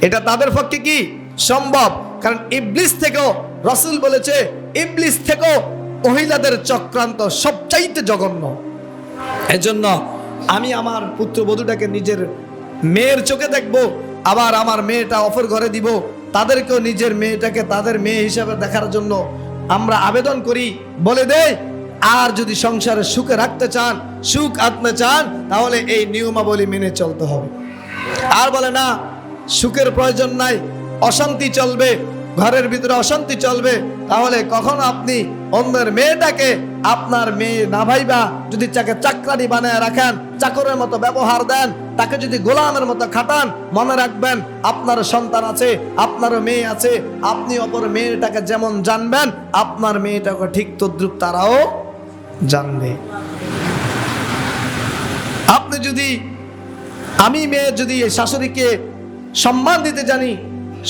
এটা তাদের পক্ষে কি সম্ভব? কারণ ইবলিস থেকেও, রাসূল বলেছে, ইবলিস থেকেও মহিলাদের চক্রান্ত সবচাইতে জঘন্য। এজন্য আমি আমার পুত্রবধূটাকে নিজের মেয়ের চোখে দেখব, আবার আমার মেয়েটা অপর ঘরে দিব, তাদেরকেও নিজের মেয়েটাকে তাদের মেয়ে হিসাবে দেখার জন্য আমরা আবেদন করি, বলে দেই। আর যদি সংসারে সুখে রাখতে চান, সুখ আনতে চান, তাহলে এই নিয়মাবলী মেনে চলতে হবে। আর বলে না সুখের প্রয়োজন নাই, অশান্তি চলবে, ঘরের ভিতরে অশান্তি চলবে, তাহলে কখন আপনি অন্যের মেয়েটাকে আপনার মেয়ে না ভাইবা যদি তাকে চাকরানি বানায় রাখেন, চাকরের মতো ব্যবহার দেন, তাকে যদি গোলামের মতো খাটান, মনে রাখবেন আপনার সন্তান আছে, আপনার মেয়ে আছে, আপনি অপর মেয়েটাকে যেমন জানবেন, আপনার মেয়েটাকে ঠিক তদ্রুপ তারাও জানবে। আপনি যদি, আমি মেয়ে যদি শাশুড়িকে সম্মান দিতে জানি,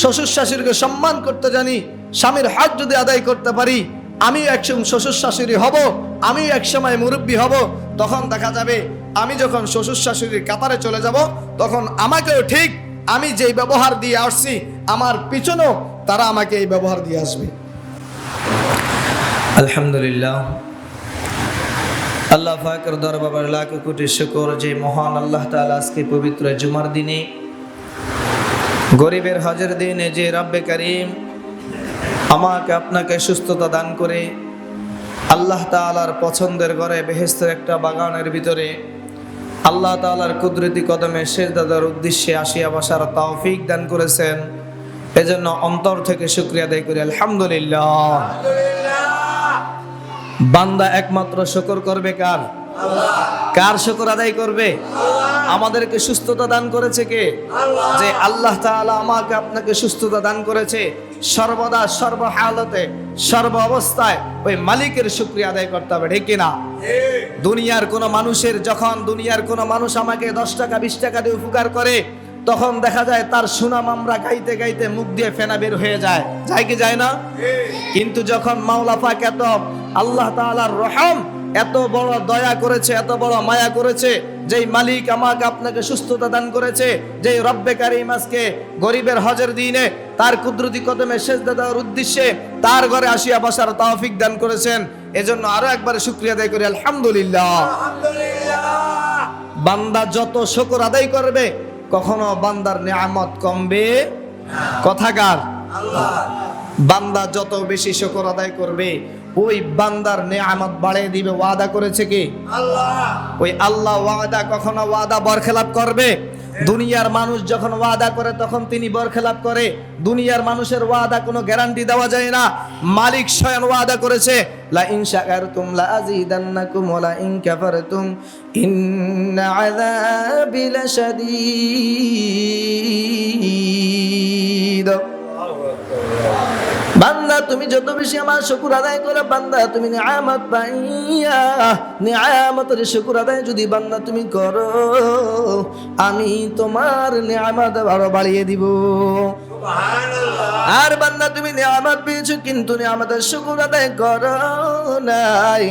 শ্বশুর শাশুড়িকে সম্মান করতে জানি, স্বামীর হক যদি আদায় করতে পারি, আমি একসময় শ্বশুর শাশুড়ি হব, আমি একসময় মুরব্বী হব, তখন দেখা যাবে আমি যখন শ্বশুর শাশুড়ির কাতারে চলে যাব, তখন আমাকেও ঠিক আমি যেই ব্যবহার দিয়ে আসছি, আমার পিছনেও তারা আমাকে এই ব্যবহার দিয়ে আসবে। আলহামদুলিল্লাহ, আল্লাহ পাকের দরবারে লাখ কোটি শুকর যে মহান আল্লাহ তাআলা আজকে পবিত্র জুমার দিনে, গরিবের হজের দিনে, যে রব্বে করিম আমাকে আপনাকে সুস্থতা দান করে আল্লাহ তাআলার পছন্দের ঘরে বেহেশতের একটা বাগানের ভিতরে আল্লাহ তাআলার কুদরতি কদমে সিজদার উদ্দেশ্যে আসিয়া বসার তৌফিক দান করেছেন। এজন্য অন্তর থেকে শুকরিয়া আদায় করি আলহামদুলিল্লাহ। বান্দা একমাত্র শুকর করবে কার? আল্লাহ। কার শুকর আদায় করবে? আল্লাহ। আমাদেরকে সুস্থতা দান করেছে কে? আল্লাহ। যে আল্লাহ তাআলা আমাকে আপনাকে সুস্থতা দান করেছে, সর্বদা সর্বহালতে সর্ব অবস্থায় ওই মালিকের শুকরিয়া আদায় করতে হবে, ঠিক কিনা? দুনিয়ার কোন মানুষের, যখন দুনিয়ার কোন মানুষ আমাকে 10 টাকা 20 টাকা দিয়ে উপকার করে, তখন দেখা যায় তার সুনাম আমরা গাইতে গাইতে মুখ দিয়ে ফেনা বের হয়ে যায়, যায় কি যায় না? কিন্তু যখন মাওলা পাক এত আল্লাহ তাআলার রহম, এত বড় দয়া করেছে, এত বড় মায়া করেছে, যেই মালিক আমাকে আপনাকে সুস্থতা দান করেছে, যেই রব্বে কারীম আজকে গরিবের হজের দিনে তার কুদরতি কদমে সিজদা দেওয়ার উদ্দেশ্যে তার ঘরে আসিয়া বসার তৌফিক দান করেছেন, এজন্য আরো একবার শুকরিয়া আদায় করি আলহামদুলিল্লাহ। বান্দা যত শুকর আদায় করবে, কখনো বান্দার নিয়ামত কমবে কথাকার? আল্লাহ। বান্দা যত বেশি শুকর আদায় করবে, ওই বান্দার নিয়ামত বাড়িয়ে দিবে। ওয়াদা করেছে কি? আল্লাহ। ওই আল্লাহ ওয়াদা কখনো ওয়াদা বরখেলাপ করবে? দুনিয়ার মানুষ যখন ওয়াদা করে তখন তিনি বরখেলাপ করে। দুনিয়ার মানুষের ওয়াদা কোনো গ্যারান্টি দেওয়া যায় না। মালিক স্বয়ং ওয়াদা করেছে, লা ইন শাকারতুম লা আযীদান্নাকুম ওয়া লা ইন কাফারতুম ইন্না আযাবি লাশাদীদ। বান্দা তুমি যত বেশি আমার শুকর আদায় করো, বান্দা তুমি নিয়ামত পাইয়া নিয়ামতের শুকর আদায় যদি বান্দা তুমি করো, আমি তোমার নিয়ামত আরো বাড়িয়ে দিব। সুবহানাল্লাহ। আর বান্দা তুমি নিয়ামত পেয়েছো কিন্তু নিয়ামতের শুকর আদায় করো নাই,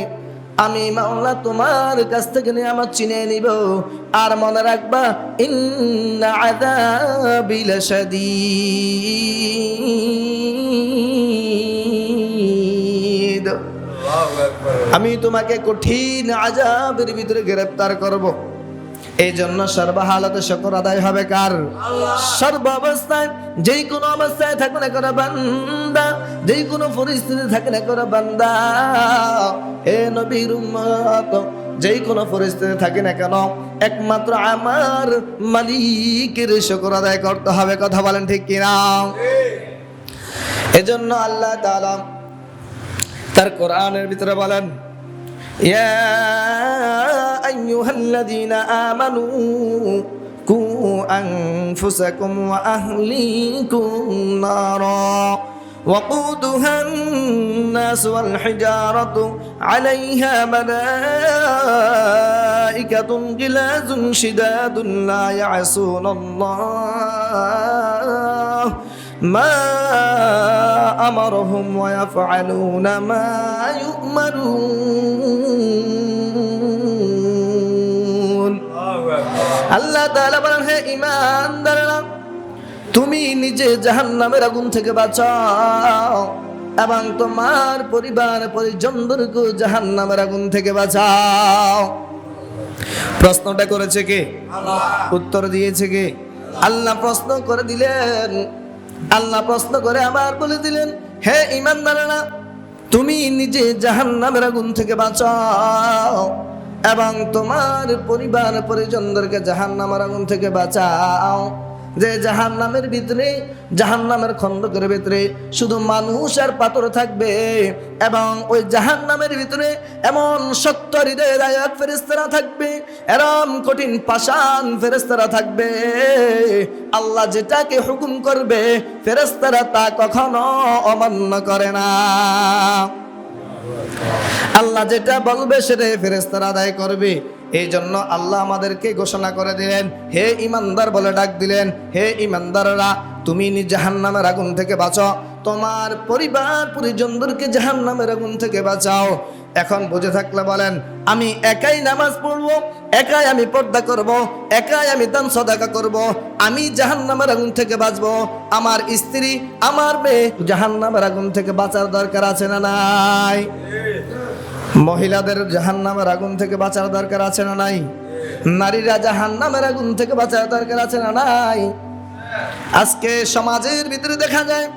আমি মাওলা তোমার কাছ থেকে নিয়ামত চিনে নিব। আর মনে রাখবা, ইন্না আযাবি লাশাদীদ, আমি তোমাকে কঠিন আযাবের ভিতরে গ্রেফতার করব। এই জন্য সর্বহালতে শুকর আদায় হবে কার? আল্লাহ। সর্ব অবস্থায়, যেই কোনো অবস্থায় থাকে না করে বান্দা, যেই কোনো পরিস্থিতি থাকে না করে বান্দা, হে নবীর উম্মত, যেই কোনো পরিস্থিতি থাকে না কেন, একমাত্র আমার মালিকের শুকর আদায় করতে হবে। কথা বলেন ঠিক কিনা? এজন্য আল্লাহ তাআলা তার কোরআনের ভিতরে বলেন, ইয়া আইয়ুহাল্লাযীনা আমানু কু আনফুসাকুম ওয়া আহলিকুম নারা وقودها الناس والحجارة عليها ملائكة غلاظ شداد لا يعصون الله ما أمرهم ويفعلون ما يؤمرون। আল্লাহ তাআলা বলেন, হে ঈমানদাররা, তুমি নিজে জাহান্নামের আগুন থেকে বাঁচাও এবং তোমার পরিবার পরিজনদেরকে জাহান্নামের আগুন থেকে বাঁচাও। প্রশ্নটা করেছে কে? উত্তর দিয়েছে কে? আল্লাহ প্রশ্ন করে দিলেন। আল্লাহ প্রশ্ন করে আবার বলে দিলেন, হে ঈমানদারেরা, তুমি নিজে জাহান্নামের আগুন থেকে বাঁচাও এবং তোমার পরিবার পরিজনদেরকে জাহান্নামের আগুন থেকে বাঁচাও। যে জাহান্নামের ভিতরে, জাহান্নামের খন্দকের ভিতরে শুধু মানুষ আর পাথর থাকবে এবং ওই জাহান্নামের ভিতরে এমন শক্ত হৃদয়ের আয়াত ফেরেশতারা থাকবে, এরম কঠিন পাষাণ ফেরেশতারা থাকবে। আল্লাহ যেটাকে হুকুম করবে ফেরেশতারা তা কখনো অমান্য করে না। আল্লাহ যেটা বলবে সেটাই ফেরেশতারা আদায় করবে। এই জন্য আল্লাহ আমাদেরকে ঘোষণা করে দিলেন, হে ঈমানদার বলে ডাক দিলেন, হে ঈমানদাররা, তুমি জাহান্নামের আগুন থেকে বাঁচাও, তোমার পরিবার পরিজনদেরকে জাহান্নামের আগুন থেকে বাঁচাও। এখন বুঝে থাকলে বলেন, আমি একাই নামাজ পড়বো, একাই আমি পর্দা করব, একাই আমি দান সদাকা করব, আমি জাহান্নামের আগুন থেকে বাঁচবো, আমার স্ত্রী আমার মেয়ে জাহান্নামের আগুন থেকে বাঁচার দরকার আছে না নাই? মহিলাদের জাহান্নামের আগুন থেকে বাঁচার দরকার আছে না নাই? নারীরা জাহান্নামের আগুন থেকে বাঁচার দরকার আছে না নাই? আজকে সমাজের ভিতরে দেখা যায়,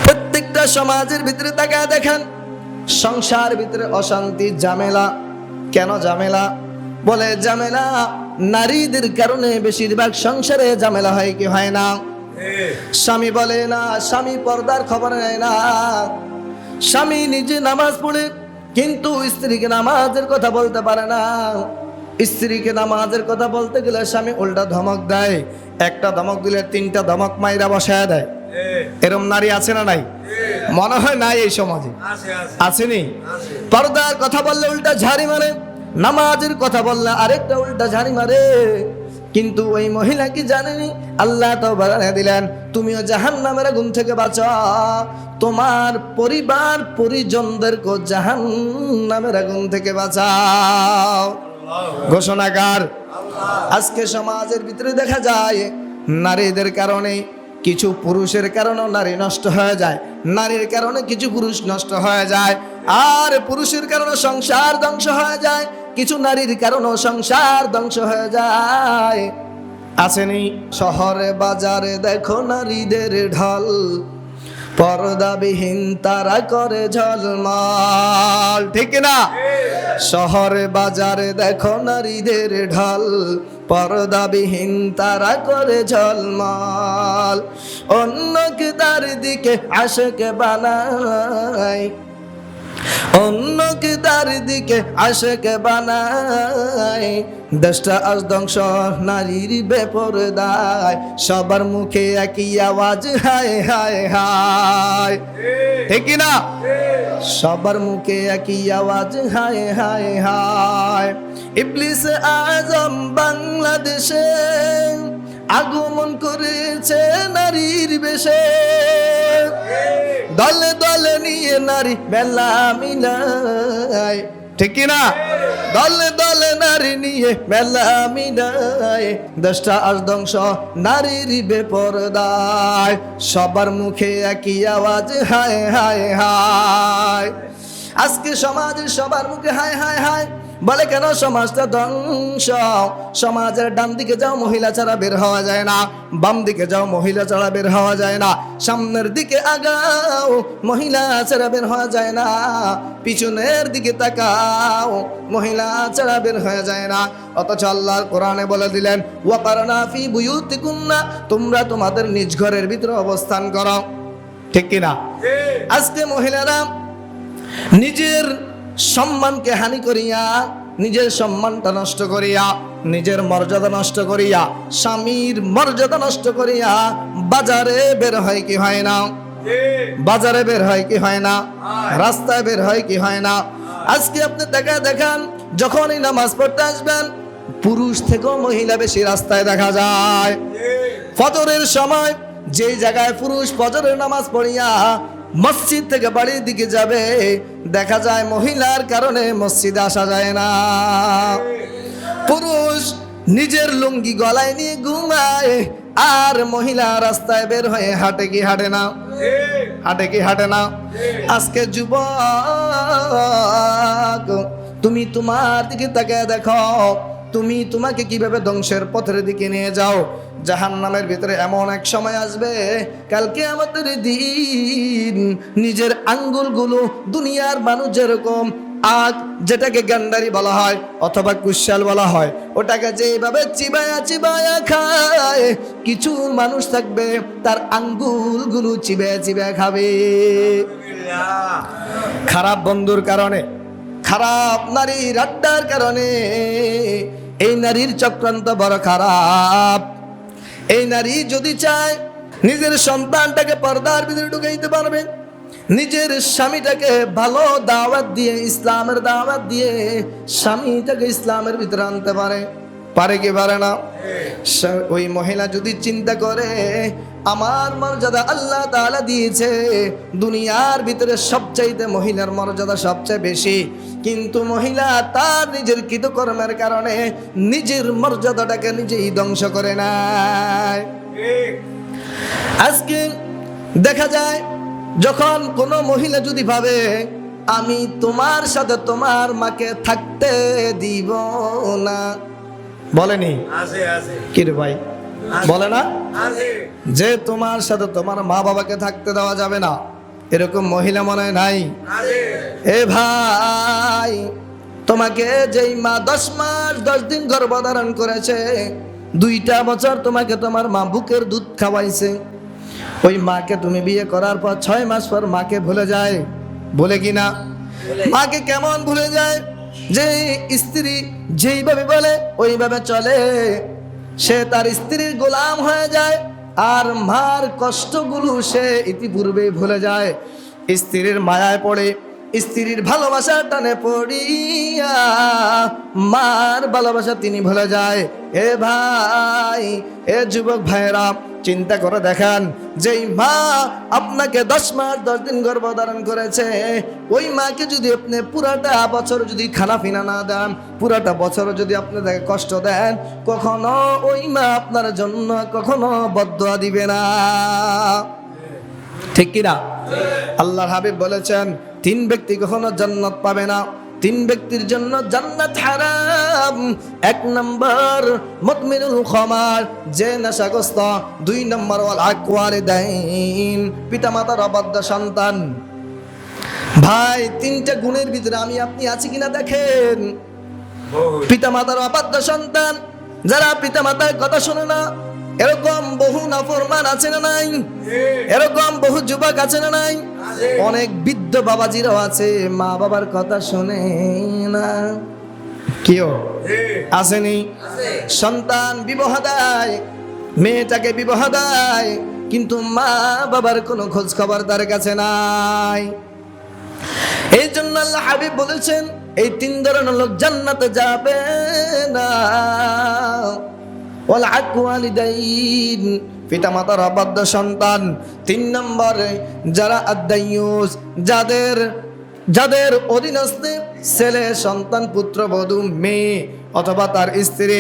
প্রত্যেকটা সমাজের ভিতরে তাকায় দেখেন, সংসার ভিতরে অশান্তি, ঝামেলা। কেন ঝামেলা? বলে ঝামেলা নারীদের কারণে বেশিরভাগ সংসারে ঝামেলা হয় কি হয় না? স্বামী বলে না, স্বামী পর্দার খবর নেয় না, স্বামী নিজে নামাজ পড়ে কিন্তু স্ত্রীকে নামাজের কথা বলতে পারে না। স্ত্রীকে নামাজের কথা বলতে গেলে স্বামী উল্টা ধমক দেয়, একটা ধমক দিলে 3টা ধমক মাইরা বসায় দেয়। এরম নারী আছে না নাই? মনে হয় নাই এই সমাজে, আসেনি? পর্দার কথা বললে উল্টা ঝাড়ি মারে, নামাজের কথা বললে আরেকটা উল্টা ঝাড়ি মারে। কিন্তু ওই মহিলা কি জানেনি? আল্লাহ তো বলে দিলেন, তুমিও জাহান্নামের আগুন থেকে বাঁচাও, তোমার পরিবার পরিজনদেরকে জাহান্নামের আগুন থেকে বাঁচাও। ঘোষণাকার। আজকে সমাজের ভিতরে দেখা যায় নারীদের কারণে কিছু পুরুষের কারণেও নারী নষ্ট হয়ে যায়, নারীর কারণে কিছু পুরুষ নষ্ট হয়ে যায়, আর পুরুষের কারণে সংসার ধ্বংস হয়ে যায়, কিছু নারীর কারণেও সংসার ধ্বংস হয়ে যায়। আসেনি? শহরে বাজারে দেখো নারীদের ঢল, পর্দাবিহীন তারা করে ঝলমল, ঠিক না? শহরে বাজারে দেখো নারীদের ঢল, পর্দাবিহীন তারা করে ঝলমল। অন্যকে তার দিকে আশেকে বানায়, অন্যকে তার দিকে আশেকে বানায়। দেশটা আজ ধ্বংস নারীর বেপরদায়, সবার মুখে একই আওয়াজ, হায় হায় হায়, ঠিক না? সবার মুখে একই আওয়াজ, হায় হায় হায়। ইবলিস আজম বাংলাদেশে আগমন করেছে নারীর বেশে, দলে দলে নিয়ে নারী মেলা মিলায়, ঠিক না? দলে দলে নারী নিয়ে মেলা মিলায়। দেশটা আজ ধ্বংস নারীর বেপরদায়, সবার মুখে একই আওয়াজ, হায় হায় হায়। আজকে সমাজের সবার মুখে হায় হায় হায় বলে কেন? সমাজটা ধ্বংস। সমাজের ডান দিকে যাও মহিলা ছাড়া বের হওয়া যায় না, বাম দিকে যাও মহিলা ছাড়া বের হওয়া যায় না, সামনের দিকে আগাও মহিলা ছাড়া বের হওয়া যায় না, পিছনের দিকে তাকাও মহিলা ছাড়া বের হয়ে যায় না। অথচ আল্লাহর কোরআনে বলে দিলেন, ওয়াকারনা ফি বুয়ুতিকুন্না, তোমরা তোমাদের নিজ ঘরের ভিতরে অবস্থান করো, ঠিক কিনা? আজকে মহিলারা নিজের সম্মানকে হানি করিয়া, নিজের সম্মানটা নষ্ট করিয়া, নিজের মর্যাদা নষ্ট করিয়া, স্বামীর মর্যাদা নষ্ট করিয়া বাজারে বের হয় কি হয় না? বাজারে বের হয় কি হয় না? রাস্তায় বের হয় কি হয় না? আজকে আপনি দেখান, যখনই নামাজ পড়তে আসবেন পুরুষ থেকেও মহিলা বেশি রাস্তায় দেখা যায়। ফজরের সময় যে জায়গায় পুরুষ ফজরের নামাজ পড়িয়া মসজিদ থেকে বাড়ির দিকে যাবে, দেখা যায় মহিলার কারণে মসজিদে আসা যায় না। পুরুষ নিজের লুঙ্গি গলায় নিয়ে ঘুমায়, আর মহিলা রাস্তায় বের হয়ে হাঁটে কি হাঁটে না? হাঁটে কি হাঁটে না? আজকে যুবক, তুমি তোমার দিকে তাকিয়ে দেখো, তুমি তোমাকে কিভাবে ধ্বংসের পথের দিকে নিয়ে যাও। জাহান্নামের ভিতরে এমন এক সময় আসবে, কালকে আমাদের দিন, নিজের আঙ্গুলগুলো দুনিয়ার মানুষ যেরকম আগ, যেটাকে গান্ডারি বলা হয় অথবা কুশাল বলা হয়, ওটাকে যেভাবে চিবায়া চিবায়া খায়, কিছু মানুষ থাকবে তার আঙ্গুলগুলো চিবায়া চিবায়া খাবে। খারাপ বন্ধুর কারণে, খারাপ নারীর আড্ডার কারণে। এই নারীর চক্রান্ত বড় খারাপ। এই নারী যদি চায় নিজের সন্তানটাকে পর্দার ভিতরে ঢুকাইতে পারবে, নিজের স্বামীটাকে ভালো দাওয়াত দিয়ে, ইসলামের দাওয়াত দিয়ে স্বামীটাকে ইসলামের ভিতরে আনতে পারে, পারে কি পারে না? ওই মহিলা যদি চিন্তা করে আমার মর্যাদা আল্লাহ তাআলা দিয়েছে, দুনিয়ার ভিতরে সবচাইতে মহিলার মর্যাদা সবচেয়ে বেশি, কিন্তু মহিলা তার নিজের কৃতকর্মের কারণে নিজের মর্যাদাটাকে নিজেই ধ্বংস করে নেয়। আজকে দেখা যায় যখন কোনো মহিলা যদি ভাবে আমি তোমার সাথে তোমার মাকে থাকতে দিব না, বলেনি কি রে ভাই, বলে না যে তোমার সাথে তোমার মা বাবাকে থাকতে দেওয়া যাবে না, এরকম মহিলা মনে হয় নাই? এ ভাই, তোমাকে যেই মা 10 মাস 10 দিন গর্ভধারণ করেছে, 2টা বছর তোমাকে তোমার মা বুকের দুধ খাওয়াইছে, ওই মাকে তুমি বিয়ে করার পর 6 মাস পর মাকে ভুলে যায়, বলে কি না? মাকে কেমন ভুলে যায়? যে স্ত্রী যেইভাবে বলে ওইভাবে চলে, সে তার স্ত্রীর গোলাম হয়ে যায়, আর মার কষ্টগুলো সে ইতিপূর্বেই ভুলে যায়। স্ত্রীর মায়ায় পড়ে, স্ত্রীর ভালোবাসার টানে পড়িয়া মার ভালোবাসা তিনি ভুলে যায়। এ ভাই, এ যুবক ভাইরা, চিন্তা করে দেখেন, যেই মা আপনাকে 10 মাস 10 দিন গর্ভধারণ করেছে, ওই মাকে যদি আপনি পুরাটা বছর যদি খানা পিনা না দেন, পুরাটা বছর যদি আপনি তাকে কষ্ট দেন, কখনো ওই মা আপনার জন্য কখনো বদদুয়া দিবে না, ঠিক কিনা? আল্লাহর হাবিব বলেছেন 3 ব্যক্তি কখনো জান্নাত পাবে না, 3 ব্যক্তির জন্য জান্নাত হারাম। 1 নম্বর মুদমিনুল খামার, যে নেশাগ্রস্ত। 2 নম্বর ওয়াল আকওয়ালিদাইন, পিতামাতার অবাধ্য সন্তান। ভাই, 3টা গুণের ভিতরে আমি আপনি আছি কিনা দেখেন। পিতামাতার অবাধ্য সন্তান, যারা পিতামাতার কথা শোনে না, এরকম বহু নাফরমান আছে না নাই? এরকম বহু যুবক আছে না নাই? অনেক বৃদ্ধ বাবাজিরাও আছে, মা বাবার কথা শোনে না। কেউ আসেনি? সন্তান বিবাহ দেয়, মেয়েটাকে বিবাহ দেয়, কিন্তু মা বাবার কোনো খোঁজ খবর তার কাছে নাই। এই জন্য আল্লাহ হাবিব বলেছেন এই 3 ধরনের লোক জান্নাতে যাবে না। ওয়াল আকওয়ালিদাইন, পিতামাতার অবাধ্য সন্তান। 3 নম্বরে যারা আদায়ুস, যাদের অধীনস্থে ছেলে সন্তান, পুত্রবধূ, মেয়ে অথবা তার স্ত্রী,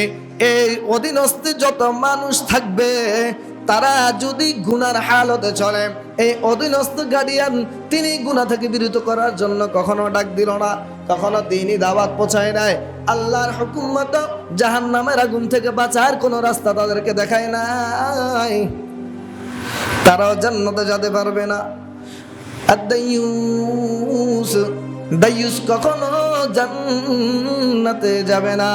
এই অধীনস্থে যত মানুষ থাকবে, তারা যদি গুনার হালতে চলে, এই অধীনস্থ গার্ডিয়ান তিনি গুনাহ থেকে বিরত করার জন্য কখনো ডাক দিল না, কখনো দিনই দাওয়াত পৌঁছায় নাই, আল্লাহর হুকুম মতো জাহান্নামের আগুন থেকে বাঁচার কোনো রাস্তা তাদেরকে দেখায় নাই, তারাও জান্নাতে যেতে পারবে না। দায়ুস কখনো জান্নাতে যাবে না।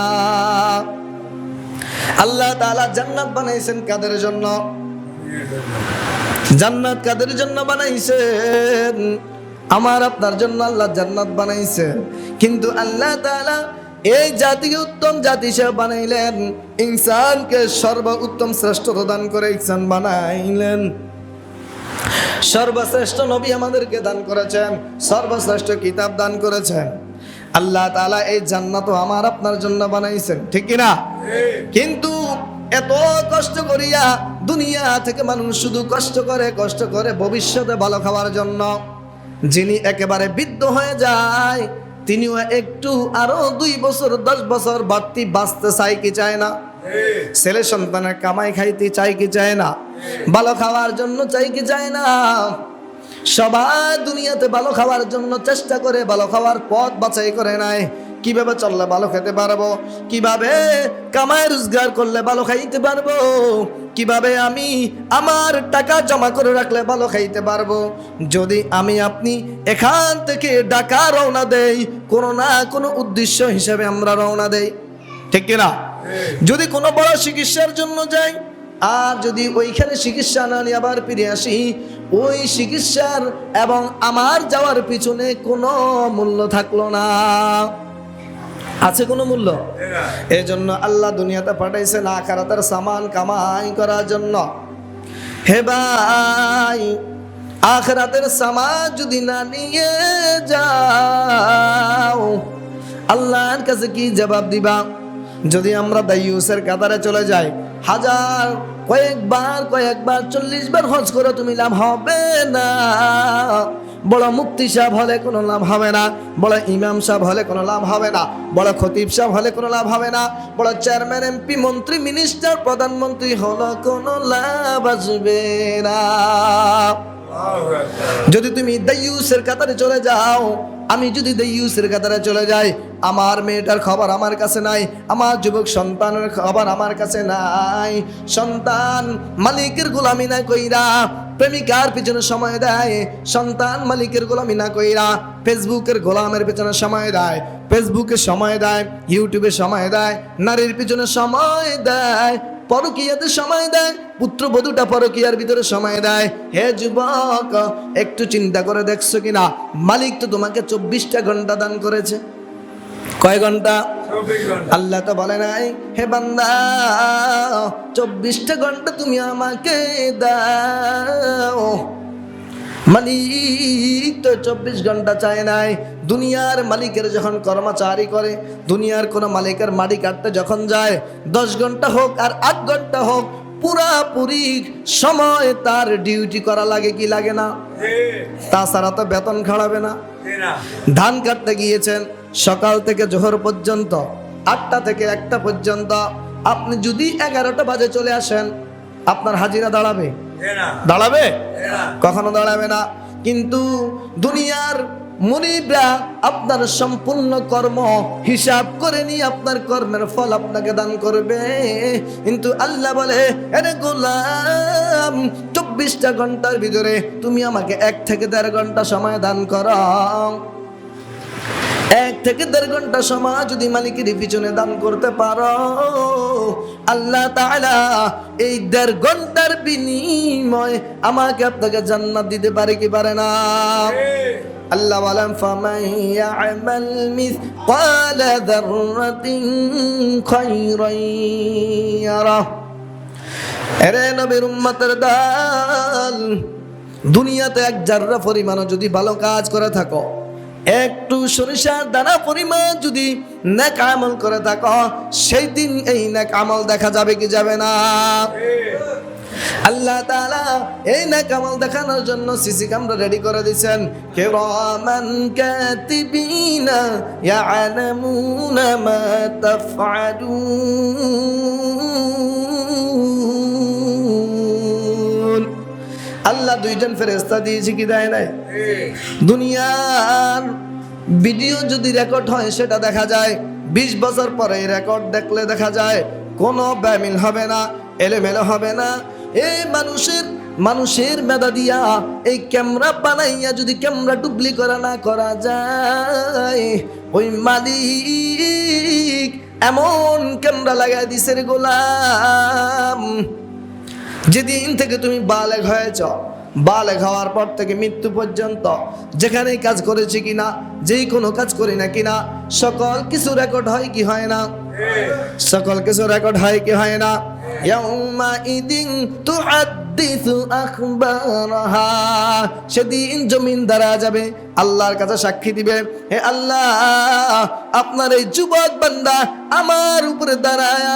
আল্লাহ তাআলা জান্নাত বানাইছেন কাদের জন্য? জান্নাত কাদের জন্য বানাইছেন? আমার আপনার জন্য আল্লাহ জান্নাত বানাইছেন। কিন্তু আল্লাহ তাআলা এই জাতিকে উত্তম জাতি হিসেবে বানাইলেন, ইনসানকে সর্বোত্তম শ্রেষ্ঠতা দান করে ইনসান বানাইলেন। সর্বশ্রেষ্ঠ নবী আমাদেরকে দান করেছেন, সর্বশ্রেষ্ঠ কিতাব দান করেছেন। আল্লাহ তাআলা এই জান্নাতও আমার আপনার জন্য বানাইছেন, ঠিক কি না? কিন্তু এত কষ্ট করিয়া দুনিয়া থেকে মানুষ শুধু কষ্ট করে ভবিষ্যতে ভালো খাওয়ার জন্য। যিনি একেবারে বৃদ্ধ হয়ে যায়, তিনিও একটু আরো 2 বছর 10 বছর বাড়তি বাঁচতে চায় কি চায় না? ছেলে সন্তানের কামাই খাইতে চাই কি চায় না? ভালো খাওয়ার জন্য চাই কি চায় না? সবাই দুনিয়াতে ভালো খাওয়ার জন্য চেষ্টা করে, ভালো খাওয়ার পথ বাছাই করে নেয়। কিভাবে চললে ভালো খেতে পারবো, কিভাবে কামাই রোজগার করলে ভালো খাইতে পারবো, কিভাবে আমি আমার টাকা জমা করে রাখলে ভালো খাইতে পারবো। যদি আমি আপনি এখান থেকে ঢাকা রওনা দেই, কোনো না কোনো উদ্দেশ্য হিসেবে আমরা রওনা দেই, ঠিক কিনা? যদি কোনো বড় চিকিৎসার জন্য যাই, আর যদি ওইখানে চিকিৎসা না নিয়ে আবার ফিরে আসি, ওই চিকিৎসার এবং আমার যাওয়ার পিছনে কোনো মূল্য থাকলো না। আছে কোনো মূল্য? এই জন্য আল্লাহ দুনিয়াতে পাঠাইছেন আখিরাতের সামান কামাই করার জন্য। হে ভাই, আখিরাতের সামান যদি না নিয়ে যাও, আল্লাহর কাছে কি জবাব দিবা? যদি আমরা দায়ুসের কাতারে চলে যাই, হাজার কয়েকবার 40 বার হজ করে তুমি লাভ হবে না। বড় মুফতি সাহেব হলে কোনো লাভ হবে না, বড় ইমাম সাহেব হলে কোনো লাভ হবে না, বড় খতিব সাহেব হলে কোনো লাভ হবে না, বড় চেয়ারম্যান, এমপি, মন্ত্রী, মিনিস্টার, প্রধানমন্ত্রী হলো কোনো লাভ আসবে না। যদি তুমি দায়ুসের কাতারে চলে যাও, আমি যদি দায়ুসের কাতারে চলে যাই, আমার মেয়েটার খবর আমার কাছে নাই, আমার যুবক সন্তানের খবর আমার কাছে নাই। সন্তান মালিকের গোলামি না কইরা প্রেমিকার পিছনে সময় দেয়, সন্তান মালিকের গোলামি না কইরা ফেসবুকের গোলামের পিছনে সময় দেয়, ফেসবুকে সময় দেয়, ইউটিউবে সময় দেয়, নারীর পিছনে সময় দেয়, পরকীয়াতে সময় দেয়, পুত্রবধূটা পরকীয়ার ভিতরে সময় দেয়। হে যুবক, একটু চিন্তা করে দেখছো কিনা, মালিক তো তোমাকে 24টা ঘন্টা দান করেছে। কয় ঘন্টা? আল্লাহ তো বলে নাই, হে বান্দা 24টা ঘন্টা তুমি আমাকে দাও। মালিক তো 24 ঘন্টা চায় নাই। দুনিয়ার মালিকের যখন কর্মচারী করে, দুনিয়ার কোন মালিকের মাটি কাটতে যখন যায়, 10 ঘন্টা হোক আর 8 ঘন্টা হোক, পুরাপুরি সময় তার ডিউটি করা লাগে কি লাগে না? তাছাড়া তো বেতন খাড়াবে না। ধান কাটতে গিয়েছেন সকাল থেকে জোহর পর্যন্ত, 8টা থেকে 1টা পর্যন্ত, আপনি যদি 11টা বাজে চলে আসেন, আপনার হাজিরা দাঁড়াবে? দাঁড়াবে? কখনো দাঁড়াবে না। কিন্তু দুনিয়ার মুনিবরা আপনার সম্পূর্ণ কর্ম হিসাব করে নিয়ে আপনার কর্মের ফল আপনাকে দান করবে। কিন্তু আল্লাহ বলে, আরে গোলাম, 24টা ঘন্টার ভিতরে তুমি আমাকে 1 থেকে 1.5 ঘন্টা সময় দান করো। 1 থেকে 1.5 ঘন্টা সময় যদি মালিকের পিছনে দান করতে পারো, আল্লাহ তাআলা এই 1.5 ঘন্টার বিনিময় আমাকে আপনাকে জান্নাত দিতে পারে কি পারে না? আল্লাহ বলেন, ফামান ইয়ামাল মিসকালা যাররাতিন খায়রান ইয়ারা। আরে নবীর উম্মতের দল, দুনিয়াতে 1 জাররা পরিমাণও যদি ভালো কাজ করে থাকো, একটু সরিষার দানা পরিমাণ যদি নেক আমল করে থাকো, সেই দিন এই নেক আমল দেখা যাবে কি যাবে না? আল্লাহ তাআলা এই নেক আমল দেখানোর জন্য সিসি ক্যামেরা রেডি করে দিয়েছেন। কিরামান কাতিবিনা ইয়ালামুনা মা তাফআলুন। আল্লাহ 2জন ফেরেশতা দিয়েছে কি দেয় নাই? দুনিয়ার ভিডিও যদি রেকর্ড হয় সেটা দেখা যায়, 20 বছর পরে রেকর্ড দেখলে দেখা যায় কোনো ব্যামিল হবে না, এলোমেলো হবে না। এই মানুষের মেধা দিয়া এই ক্যামেরা বানাইয়া যদি ক্যামেরা ডুপ্লি করা না করা যায়, ওই মালিক এমন ক্যামেরা লাগাই দিছে রে গোলাম, যেদিন থেকে তুমি বালেগ হয়েছ, বালেগ হওয়ার পর থেকে মৃত্যু পর্যন্ত যেখানেই কাজ করেছি কিনা, যেই কোনো কাজ করি না কিনা, সকল কিছু রেকর্ড হয় কি হয় না? সকল কিছু রেকর্ড হয় কি হয় না? ইয়াউমা ইদিন তুআদ তুহাদ্দিসু আখবারাহা, সেদিন জমিন দাঁড়া যাবে, আল্লাহর কাছে সাক্ষী দিবে, হে আল্লাহ, আপনার এই যুবক বান্দা আমার উপরে দাঁড়ায়া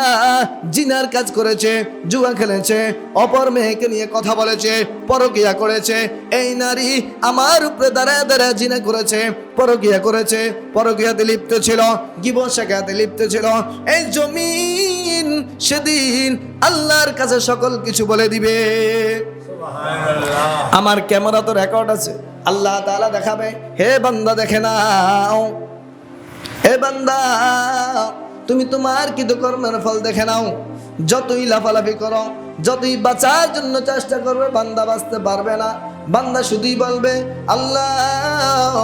জিনার কাজ করেছে, জুয়া খেলেছে, অপর মেয়েকে নিয়ে কথা বলেছে, পরকিয়া করেছে। এই নারী আমার উপরে দাঁড়ায় দাঁড়ায় জিনা করেছে, পরকিয়া করেছে, পরকিয়াতে লিপ্ত ছিল, গীবত শাকাতে লিপ্ত ছিল। এই জমিন সেদিন আল্লাহর কাছে সকল কিছু বলে দিবে। আমার ক্যামেরা তো রেকর্ড আছে, আল্লাহ তাআলা দেখাবে, হে বান্দা দেখে নাও, হে বান্দা তুমি তোমার কৃতকর্মের ফল দেখে নাও। যতই লাফালাফি করো, যতই বাঁচার জন্য চেষ্টা করবে, বান্দা বাঁচতে পারবে না। বান্দা শুধুই বলবে, আল্লাহ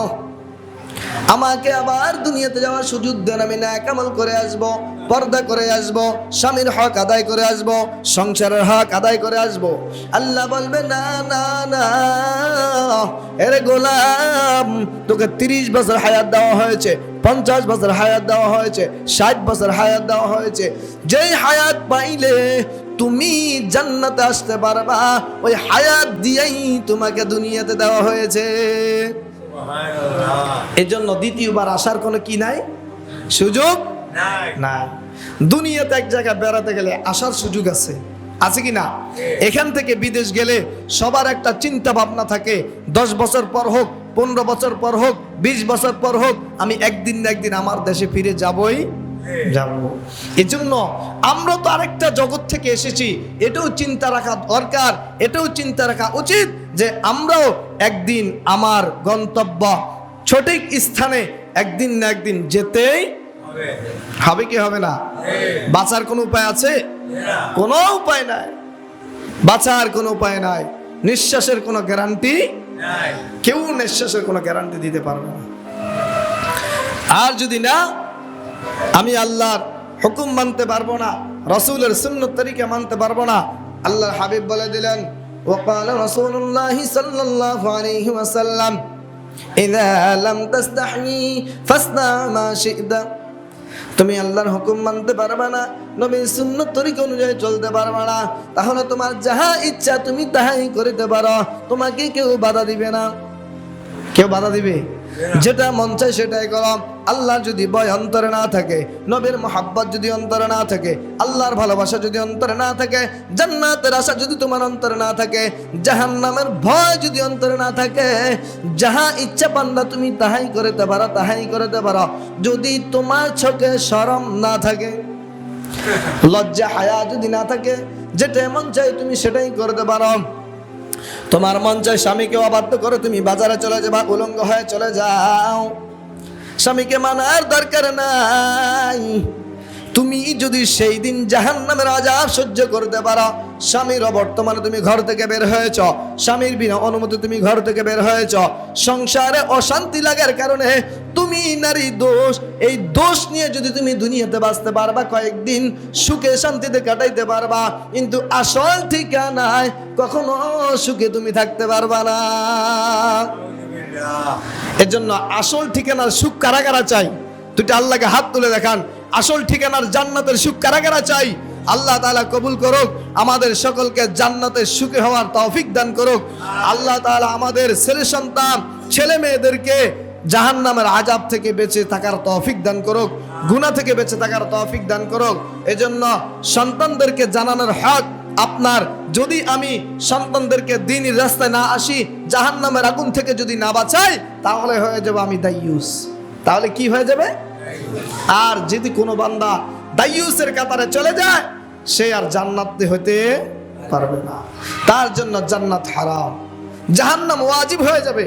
আমাকে আবার দুনিয়াতে যাওয়ার সুযোগ দেন, আমি নেক আমল করে আসব, পর্দা করে আসব, স্বামীর হক আদায় করে আসব, সংসারের হক আদায় করে আসব। আল্লাহ বলবে, না না না, এরে গোলাম, তোকে 30 বছর হায়াত দেওয়া হয়েছে, 50 বছর হায়াত দেওয়া হয়েছে, 60 বছর হায়াত দেওয়া হয়েছে। যেই হায়াত পাইলে তুমি জান্নাতে আসতে পারবা, ওই হায়াত দিয়েই তোমাকে দুনিয়াতে দেওয়া হয়েছে। এজন্য দ্বিতীয়বার আসার কোনো কি নাই, সুযোগ নাই। দুনিয়াতে এক জায়গায় বেড়াতে গেলে আসার সুযোগ আছে, আছে কি না? এখান থেকে বিদেশ গেলে সবার একটা চিন্তা ভাবনা থাকে, 10 বছর পর হোক, 15 বছর পর হোক, 20 বছর পর হোক, আমি একদিন না একদিন আমার দেশে ফিরে যাবই যাব। এজন্য আমরা তো আরেকটা জগৎ থেকে এসেছি, এটাও চিন্তা রাখা দরকার, এটাও চিন্তা রাখা উচিত যে আমরাও একদিন আমার গন্তব্য সঠিক স্থানে একদিন না একদিন যেতেই হবে। কি হবে না? বাঁচার কোনো উপায় আছে? কোনো উপায় নাই, বাঁচার কোনো উপায় নাই। নিঃশ্বাসের কোনো গ্যারান্টি নাই, কেউ নিঃশ্বাসের কোনো গ্যারান্টি দিতে পারবে না। আর যদি না আমি আল্লাহর হুকুম মানতে পারবো না, রাসূলের সুন্নাত তরিকা মানতে পারবো না। আল্লাহর হাবিব বলে দিলেন, ওয়াকালা রাসূলুল্লাহ সাল্লাল্লাহু আলাইহি ওয়াসাল্লাম, ইযা লাম তাস্তাহি ফাসনা মা শি'তা। তুমি আল্লাহর হুকুম মানতে পারবে না, নবীর সুন্নাত তরিকা অনুযায়ী চলতে পারবে না, তাহলে তোমার যাহা ইচ্ছা তুমি তাহাই করিতে পারো, তোমাকে কেউ বাধা দিবে না। কেউ বাধা দিবে? যেটা মন চায় সেটাই করো। আল্লাহ যদি ভয় অন্তরে না থাকে, নবীর মোহাব্বত যদি অন্তরে না থাকে, আল্লাহর ভালোবাসা যদি অন্তরে না থাকে, জান্নাতের আশা যদি তোমার অন্তরে না থাকে, জাহান্নামের ভয় যদি অন্তরে না থাকে, যাহা ইচ্ছা বান্দা তুমি তাহাই করিতে পারো, তাহাই করিতে পারো। যদি তোমার চোখে শরম না থাকে, লজ্জা হায়া যদি না থাকে, যেটা মন চায় তুমি সেটাই করতে পারো। তোমার মন চায় স্বামীকে অবাধ্য করে তুমি বাজারে চলে যাবা, উলঙ্গ হয়ে চলে যাও, স্বামীকে মানার দরকার নাই। তুমি যদি সেই দিন জাহান্নামের আযাব সহ্য করতে পারো, স্বামীর অবর্তমানে তুমি ঘর থেকে বের হয়েছ, স্বামীর বিনা অনুমতি তুমি ঘর থেকে বের হয়েছ, সংসারে অশান্তি লাগার কারণে তুমি নারী দোষ, এই দোষ নিয়ে যদি তুমি দুনিয়াতে বাঁচতে পারবা, কয়েকদিন সুখে শান্তিতে কাটাইতে পারবা, কিন্তু আসল ঠিকানায় কখনো সুখে তুমি থাকতে পারবা না। এজন্য আসল ঠিকানার সুখ কারা কারা চাই? দুইটা আল্লাহকে হাত তুলে দেখান। আসল ঠিকানার জান্নাতের সুখ কারা কারা চাই? আল্লাহ তাআলা কবুল করুক, আমাদের সকলকে জান্নাতের সুখে হওয়ার তৌফিক দান করুক। আল্লাহ তাআলা আমাদের ছেলে সন্তান, ছেলে মেয়েদেরকে জাহান্নামের আযাব থেকে বেঁচে থাকার তৌফিক দান করুক, গুনাহ থেকে বেঁচে থাকার তৌফিক দান করুক। এজন্য সন্তানদেরকে জানানোর হক আপনার। যদি আমি সন্তানদেরকে দ্বীনের রাস্তায় না আসি, জাহান্নামের আগুন থেকে যদি না বাঁচাই, তাহলে হয়ে যাবে আমি দাইয়ুস। তাহলে কি হয়ে যাবে? আর যদি কোনো বান্দা দাইয়ুসের কাতারে চলে যায়, সে আর জান্নাতে হতে পারবে না। তার জন্য জান্নাত হারাম, জাহান্নাম ওয়াজিব হয়ে যাবে।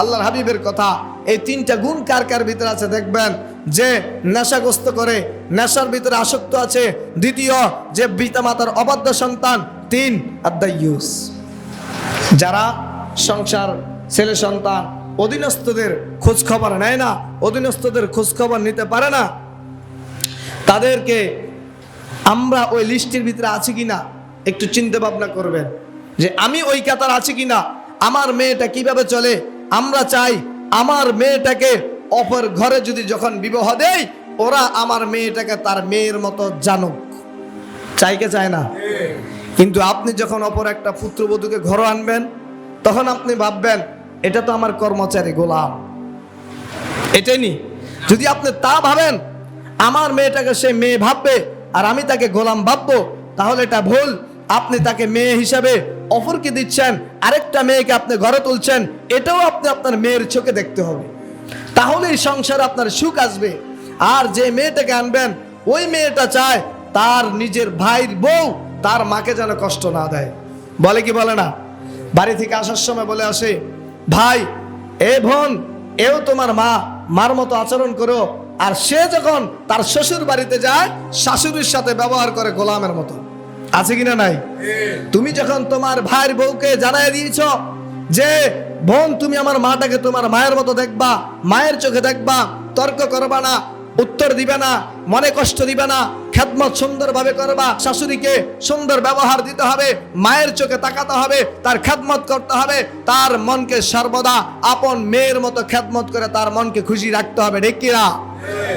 আল্লাহর হাবিবের কথা, এই 3টা গুণ কার কার ভিতরে আছে দেখবেন। যে নেশাগ্রস্ত করে, নেশার ভিতরে আসক্ত আছে। দ্বিতীয়, যে পিতামাতার অবাধ্য সন্তান। 3, আদ-দাইয়ুস। যারা সংসার, ছেলে সন্তান, অধীনস্থদের খোঁজ খবর নেয় না, অধীনস্থদের খোঁজ খবর নিতে পারে না, তাদেরকে আমরা ওই লিস্টের ভিতরে আছি কিনা একটু চিন্তা ভাবনা করবেন, যে আমি ওই কাতার আছি কিনা। আমার মেয়েটা কিভাবে চলে, আমরা চাই আমার মেয়েটাকে অপর ঘরে যদি যখন বিবাহ দেয়, ওরা আমার মেয়েটাকে তার মেয়ের মতো জানুক। চাই কে চায় না? কিন্তু আপনি যখন অপর একটা পুত্রবধূকে ঘরে আনবেন, তখন আপনি ভাববেন এটা তো আমার কর্মচারী, গোলাম। এটাই নি, যদি আপনি তা ভাবেন, আমার মেয়েটাকে সে মেয়ে ভাববে আর আমি তাকে গোলাম ভাববো, তাহলে এটা ভুল। আপনি তাকে মেয়ে হিসাবে অফরকে দিচ্ছেন, আরেকটা মেয়েকে আপনি ঘরে তুলছেন, এটাও আপনি আপনার মেয়ের চোখে দেখতে হবে, তাহলেই সংসারে আপনার সুখ আসবে। আর যে মেয়েটাকে আনবেন, ওই মেয়েটা চায় তার নিজের ভাইয়ের বউ তার মাকে যেন কষ্ট না দেয়। বলে কি বলে না? বাড়ি থেকে আসার সময় বলে আসে, ভাই এ বোন, এও তোমার মা, মার মতো আচরণ করো। আর সে যখন তার শ্বশুর বাড়িতে যায়, শাশুড়ির সাথে ব্যবহার করে গোলামের মতো। আছে কিনা নাই? তুমি যখন তোমার ভাইয়ের বউকে জানাই দিয়েছ যে বোন, তুমি আমার মাটাকে তোমার মায়ের মতো দেখবা, মায়ের চোখে দেখবা, তর্ক করবা না, উত্তর দিবে না, মনে কষ্ট দিবে না, খেদমত সুন্দরভাবে করবা, শাশুড়িকে সুন্দর ব্যবহার দিতে হবে, মায়ের চোখে তাকাতে হবে, তার খেদমত করতে হবে, তার মনকে সর্বদা আপন মেয়ের মতো খেদমত করে তার মনকে খুশি রাখতে হবে, ঠিক কিনা?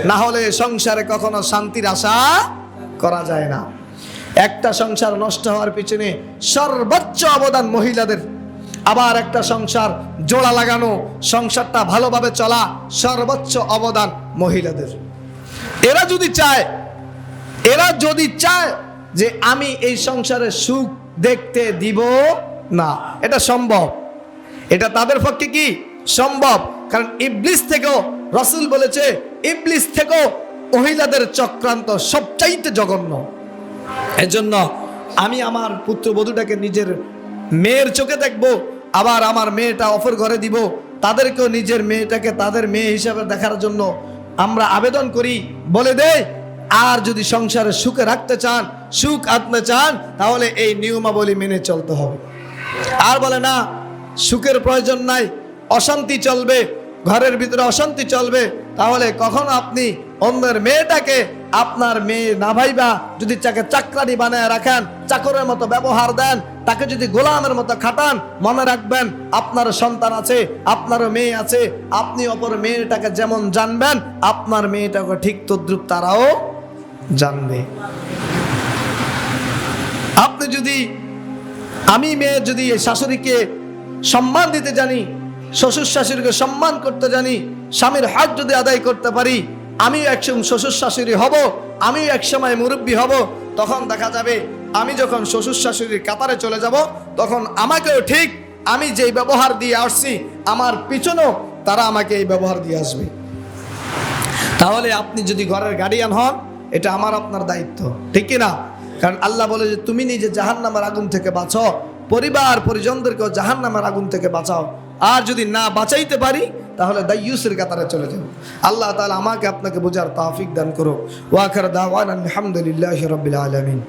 না হলে সংসারে কখনো শান্তির আশা করা যায় না। একটা সংসার নষ্ট হওয়ার পিছনে সর্বোচ্চ অবদান মহিলাদের। আবার একটা সংসার জোড়া লাগানো, সংসারটা ভালোভাবে চলা, সর্বোচ্চ অবদান মহিলাদের। এরা যদি চায় যে আমি এই সংসারের সুখ দেখতে দিব না, এটা সম্ভব। এটা তাদের পক্ষে কি সম্ভব? কারণ ইবলিস থেকেও, রাসূল বলেছে, ইবলিস থেকেও মহিলাদের চক্রান্ত সবচাইতে জঘন্য। এজন্য আমি আমার পুত্রবধূটাকে নিজের মেয়ের চোখে দেখব, আবার আমার মেয়েটা অফের ঘরে দিব, তাদেরকেও নিজের মেয়েটাকে তাদের মেয়ে হিসাবে দেখার জন্য আমরা আবেদন করি, বলে দেই। আর যদি সংসারে সুখে রাখতে চান, সুখ আনতে চান, তাহলে এই নিয়মাবলী মেনে চলতে হবে। আর বলে না সুখের প্রয়োজন নাই, অশান্তি চলবে, ঘরের ভিতরে অশান্তি চলবে, তাহলে কখনো আপনি অন্যের মেয়েটাকে আপনার মেয়ে না ভাইবা যদি তাকে চাকরানি বানায় রাখেন, চাকরের মতো ব্যবহার দেন, তাকে যদি গোলামের মতো খাটান, মনে রাখবেন আপনার সন্তান আছে, আপনারও মেয়ে আছে, আপনি অপর মেয়েটাকে যেমন জানবেন, আপনার মেয়েটাকে ঠিক তদ্রুপ তারাও জানবে। আপনি যদি, আমি মেয়ে যদি শাশুড়িকে সম্মান দিতে জানি, শ্বশুর শাশুড়িকে সম্মান করতে জানি, স্বামীর হক যদি আদায় করতে পারি, আমিও একসময় শ্বশুর শাশুড়ি হব, আমিও একসময় মুরব্বী হব। তখন দেখা যাবে আমি যখন শ্বশুর শাশুড়ির কাতারে চলে যাব, তখন আমাকেও ঠিক আমি যেই ব্যবহার দিয়ে আসছি, আমার পিছনেও তারা আমাকে এই ব্যবহার দিয়ে আসবে। তাহলে আপনি যদি ঘরের গার্ডিয়ান হন, এটা আমার আপনার দায়িত্ব, ঠিক কিনা? কারণ আল্লাহ বলে যে তুমি নিজে জাহান্নামের আগুন থেকে বাঁচো, পরিবার পরিজনদেরকেও জাহান্নামের আগুন থেকে বাঁচাও। আর যদি না বাঁচাইতে পারি, তাহলে দাইয়ুসের কাতারে চলে যাব। আল্লাহ তাআলা আমাকে আপনাকে বোঝার তৌফিক দান করো। ওয়া আখির দাওয়ানা আলহামদুলিল্লাহি রাব্বিল আলামিন।